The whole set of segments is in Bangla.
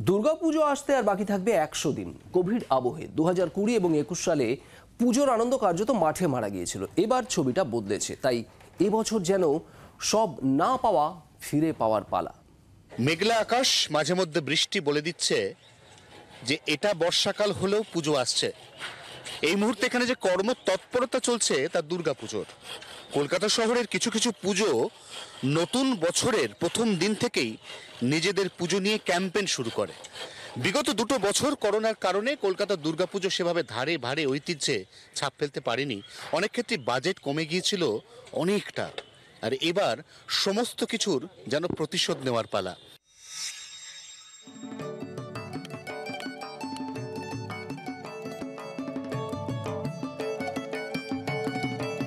দুর্গাপুজো আসতে আর বাকি থাকবে 100 দিন। কোভিড আবহে 2020 এবং 21 সালে পুজোর আনন্দ কার্যত মাঠে মারা গিয়েছিল। এবার ছবিটা বদলেছে, তাই এবছর যেন সব না পাওয়া ফিরে পাওয়ার পালা। মেঘলা আকাশ, মাঝে মধ্যে বৃষ্টি বলে দিচ্ছে যে এটা বর্ষাকাল হলেও পুজো আসছে। এই মুহূর্তে এখানে যে কর্মতৎপরতা চলছে তা দুর্গাপুজোর। কলকাতা শহরের কিছু কিছু পুজো নতুন বছরের প্রথম দিন থেকেই নিজেদের পুজো নিয়ে ক্যাম্পেইন শুরু করে। বিগত 2 বছর করোনার কারণে কলকাতার দুর্গাপুজো সেভাবে ধারে ভারে ঐতিহ্যে ছাপ ফেলতে পারেনি। অনেক ক্ষেত্রে বাজেট কমে গিয়েছিল অনেকটা। আর এবার সমস্ত কিছুর যেন প্রতিশোধ নেওয়ার পালা।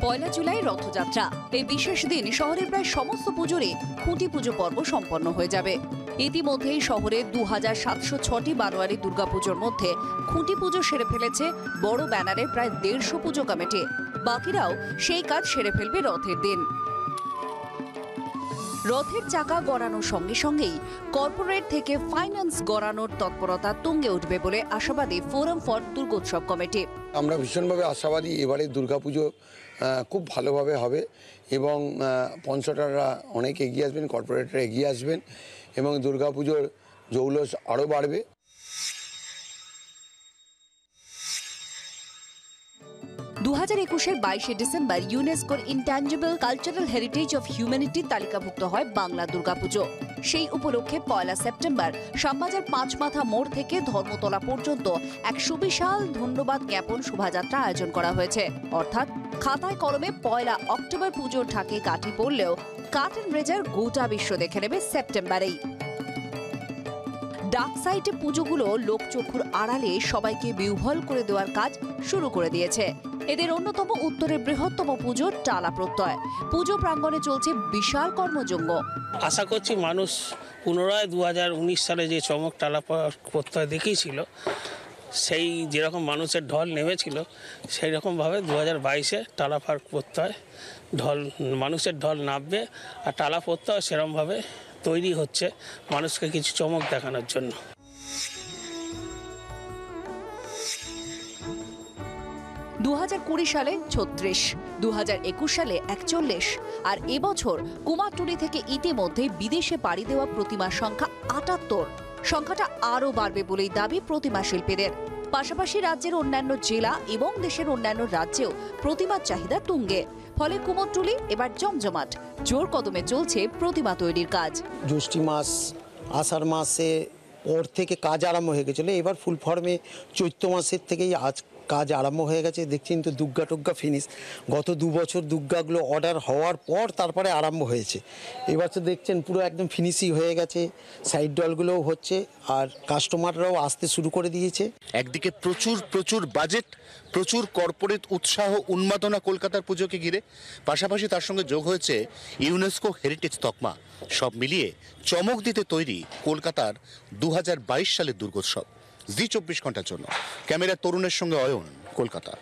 পয়লা জুলাই রথযাত্রা। এই বিশেষ দিন শহরের প্রায় সমস্ত পুজোরে খুঁটি পুজো পর্ব সম্পন্ন হয়ে যাবে। ইতিমধ্যেই শহরে 2706টি বারোয়ারি দুর্গাপুজোর মধ্যে খুঁটি পুজো সেরে ফেলেছে বড় ব্যানারে প্রায় 150 পুজো কমিটি। বাকিরাও সেই কাজ সেরে ফেলবে রথের দিন। রথের চাকা গড়ানোর সঙ্গে সঙ্গেই কর্পোরেট থেকে ফাইন্যান্স গড়ানোর তৎপরতা তুঙ্গে উঠবে বলে আশাবাদী ফোরাম ফর দুর্গোৎসব কমিটি। আমরা ভীষণভাবে আশাবাদী এবারে দুর্গাপুজো খুব ভালোভাবে হবে এবং স্পন্সররা অনেক এগিয়ে আসবেন, কর্পোরেটরা এগিয়ে আসবেন এবং দুর্গাপুজোর জৌলস আরও বাড়বে। দু 2021 ডিসেম্বর ইউনেস্কোর ইনট্যাঞ্জিবল কালচারাল হেরিটেজ অফ হিউম্যানিটির তালিকাভুক্ত হয় বাংলা দুর্গাপুজো। সেই উপলক্ষে 1 সেপ্টেম্বর শ্যামবাজার 5 মাথা মোড় থেকে ধর্মতলা পর্যন্ত এক সুবিশাল ধন্যবাদ জ্ঞাপন শোভাযাত্রা আয়োজন করা হয়েছে। অর্থাৎ খাতায় কলমে 1 অক্টোবর পুজোর ঢাকে কাঠি পড়লেও কার্টেন রেজার গোটা বিশ্ব দেখে নেবে সেপ্টেম্বরেই। ডাক সাইটে পুজোগুলো লোকচক্ষুর আড়ালে সবাইকে বিহ্বল করে দেওয়ার কাজ শুরু করে দিয়েছে। এদের অন্যতম উত্তরের বৃহত্তম পুজো টালা প্রত্যয়। পুজো প্রাঙ্গণে চলছে বিশাল কর্মযজ্ঞ। আশা করছি মানুষ পুনরায় 2019 সালে যে চমক টালা প্রত্যয় দেখিয়েছিল, সেই যেরকম মানুষের ঢল নেমেছিল সেই রকমভাবে 2022-এ টালা প্রত্যয় মানুষের ঢল নামবে। আর টালা প্রত্যয় সেরকমভাবে তৈরি হচ্ছে মানুষকে কিছু চমক দেখানোর জন্য। দু 2020 সালে 36, 2021 সালে 41, আর এবছর কুমারটুলি থেকে ইতিমধ্যে বিদেশে পাড়ি দেওয়া প্রতিমার সংখ্যা 78। সংখ্যাটা আরও বাড়বে বলেই দাবি প্রতিমা শিল্পীদের। পাশাপাশি রাজ্যের অন্যান্য জেলা এবং দেশের অন্যান্য রাজ্যেও প্রতিমার চাহিদা তুঙ্গে। ফলে কুমোরটুলি এবার জমজমাট। জোর কদমে চলছে প্রতিমা তৈরির কাজ। জ্যৈষ্ঠ মাস, আষাঢ় মাসে পর থেকে কাজ আরম্ভ হয়ে গেছিলো। এবার ফুল ফর্মে চৈত্র মাসের থেকেই কাজ আরম্ভ হয়ে গেছে। দেখছেন তো দুর্গা টুগ্গা ফিনিশ। গত 2 বছর দুর্গাগুলো অর্ডার হওয়ার পর তারপরে আরম্ভ হয়েছে। এবার তো দেখছেন পুরো একদম ফিনিশই হয়ে গেছে। সাইড ডলগুলোও হচ্ছে আর কাস্টমাররাও আসতে শুরু করে দিয়েছে। একদিকে প্রচুর বাজেট, প্রচুর কর্পোরেট উৎসাহ উন্মাদনা কলকাতার পুজোকে ঘিরে, পাশাপাশি তার সঙ্গে যোগ হয়েছে ইউনেস্কো হেরিটেজ তকমা। সব মিলিয়ে চমক দিতে তৈরি কলকাতার 2022 সালের দুর্গোৎসব। জি 24 ঘন্টার জন্য ক্যামেরা তরুণের সঙ্গে অয়ন, কলকাতা।